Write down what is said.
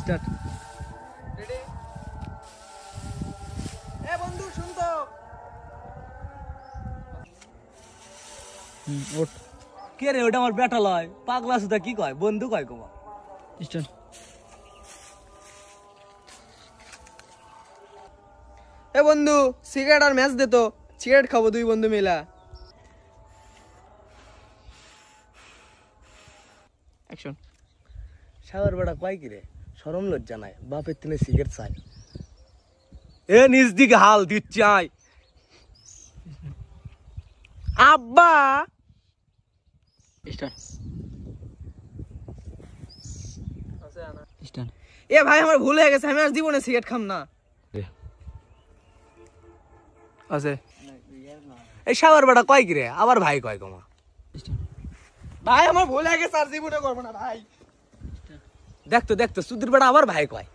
Start. Ready? এ বন্ধু শুন তো। ওঠ। কে রে ওটা আমার বেটা লয়, পাগলা সুদা কি কয়, বন্ধু কয় কমা। স্টার্ট। এ বন্ধু সিগারেট আর ম্যাচ দে তো, সিগারেট খাবো দুই বন্ধু মিলা। অ্যাকশন। সাগর বেটা কয় কি রে, শরম লজ্জা নাই, বাপের তিনে সিগারেট চাই। এ নিজ দিকে হাল দিচ্ছি আয়। আব্বা স্টার্ট। স্টার্ট। এ ভাই আমার ভুল হয়ে গেছে, আমি আর জীবনে সিগারেট খাম না। আছে এই সাগর বেটা কয় কি রে, আবার ভাই কয় কমা। ভাই আমার ভুল হয়ে গেছে, আর জীবনে করবো না ভাই। দেখতো দেখতো সুধীর বেটা আবার ভাই কয়।